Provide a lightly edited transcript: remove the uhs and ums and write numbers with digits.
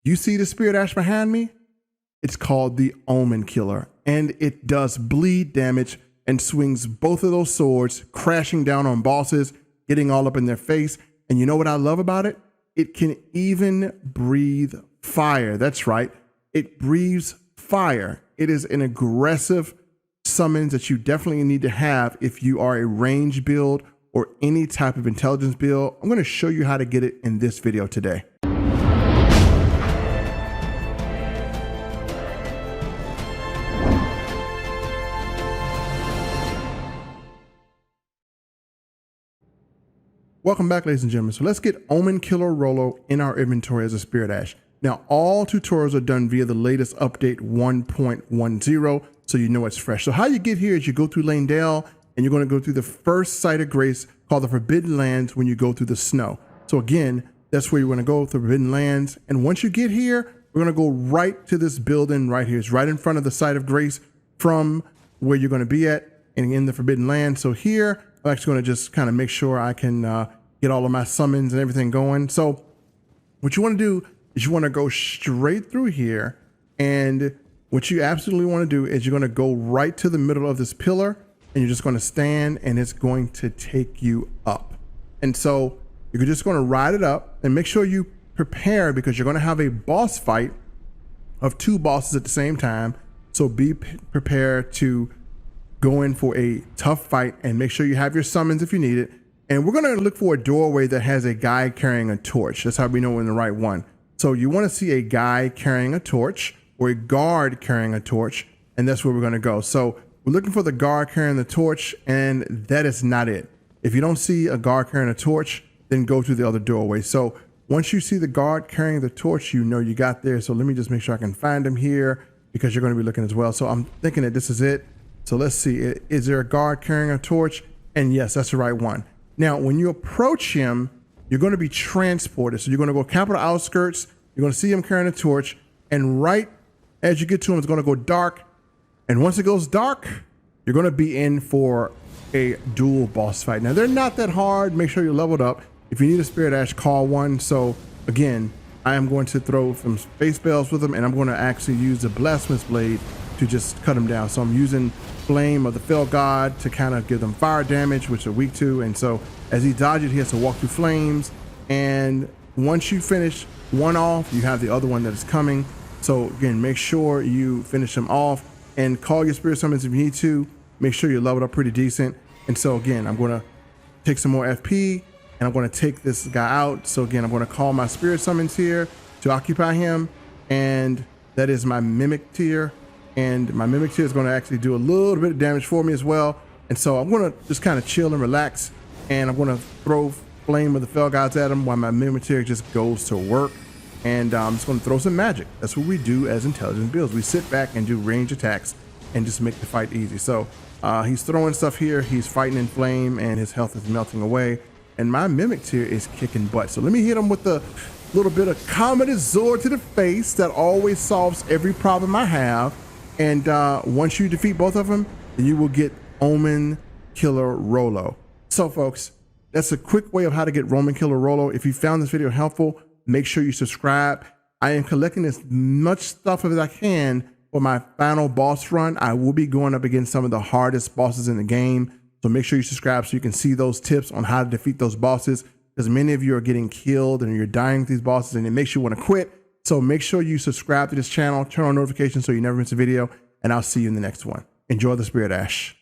You see the Spirit Ash behind me? It's called the Omenkiller, and it does bleed damage and swings both of those swords, crashing down on bosses, getting all up in their face. And you know what I love about it? It can even breathe fire. That's right. It breathes fire. It is an aggressive summons that you definitely need to have if you are a range build or any type of intelligence build. I'm going to show you how to get it in this video today. Welcome back, ladies and gentlemen. So let's get Omenkiller Rollo in our inventory as a Spirit Ash. Now, all tutorials are done via the latest update 1.10, so you know it's fresh. So how you get here is you go through Dale, and you're going to go through the first site of grace called the Forbidden Lands when you go through the snow. So again, that's where you're going to go, through Forbidden Lands. And once you get here, we're going to go right to this building right here. It's right in front of the site of grace from where you're going to be at and in the Forbidden Land. So here, I'm actually going to just kind of make sure I can get all of my summons and everything going. So what you want to do is you want to go straight through here. And what you absolutely want to do is you're going to go right to the middle of this pillar, and you're just going to stand, and it's going to take you up. And so you're just going to ride it up and make sure you prepare, because you're going to have a boss fight of 2 bosses at the same time. So be prepared to go in for a tough fight, and make sure you have your summons if you need it. And we're going to look for a doorway that has a guy carrying a torch. That's how we know we're in the right one. So you want to see a guy carrying a torch or a guard carrying a torch, and that's where we're going to go. So we're looking for the guard carrying the torch, and that is not it. If you don't see a guard carrying a torch, then go to the other doorway. So once you see the guard carrying the torch, you know you got there. So let me just make sure I can find him here, because you're going to be looking as well. So I'm thinking that this is it. So let's see, is there a guard carrying a torch? And yes, that's the right one. Now, when you approach him, you're going to be transported. So you're going to go capital outskirts. You're going to see him carrying a torch. And right as you get to him, it's going to go dark. And once it goes dark, you're going to be in for a dual boss fight. Now, they're not that hard. Make sure you're leveled up. If you need a Spirit Ash, call one. So again, I am going to throw some space bells with him, and I'm going to actually use the Blasphemous Blade to just cut him down. So I'm using Flame of the Fell God to kind of give them fire damage, which they're weak to. And so as he dodges, he has to walk through flames. And once you finish one off, you have the other one that is coming. So again, make sure you finish him off and call your spirit summons if you need to. Make sure you're leveled up pretty decent. And so again, I'm going to take some more FP, and I'm going to take this guy out. So again, I'm going to call my spirit summons here to occupy him. And that is my mimic tier. And my mimic tier is going to actually do a little bit of damage for me as well. And so I'm going to just kind of chill and relax, and I'm going to throw Flame of the Fell Gods at him while my mimic tier just goes to work. And I'm just going to throw some magic. That's what we do as intelligence builds. We sit back and do range attacks and just make the fight easy. So he's throwing stuff here. He's fighting in flame, and his health is melting away. And my mimic tier is kicking butt. So let me hit him with a little bit of Commodus Zord to the face. That always solves every problem I have. And once you defeat both of them, then you will get Omenkiller Rollo. So folks, that's a quick way of how to get Omenkiller Rollo. If you found this video helpful, make sure you subscribe. I am collecting as much stuff as I can for my final boss run. I will be going up against some of the hardest bosses in the game. So make sure you subscribe so you can see those tips on how to defeat those bosses, because many of you are getting killed and you're dying with these bosses, and it makes you want to quit. So make sure you subscribe to this channel, turn on notifications so you never miss a video, and I'll see you in the next one. Enjoy the Spirit Ash.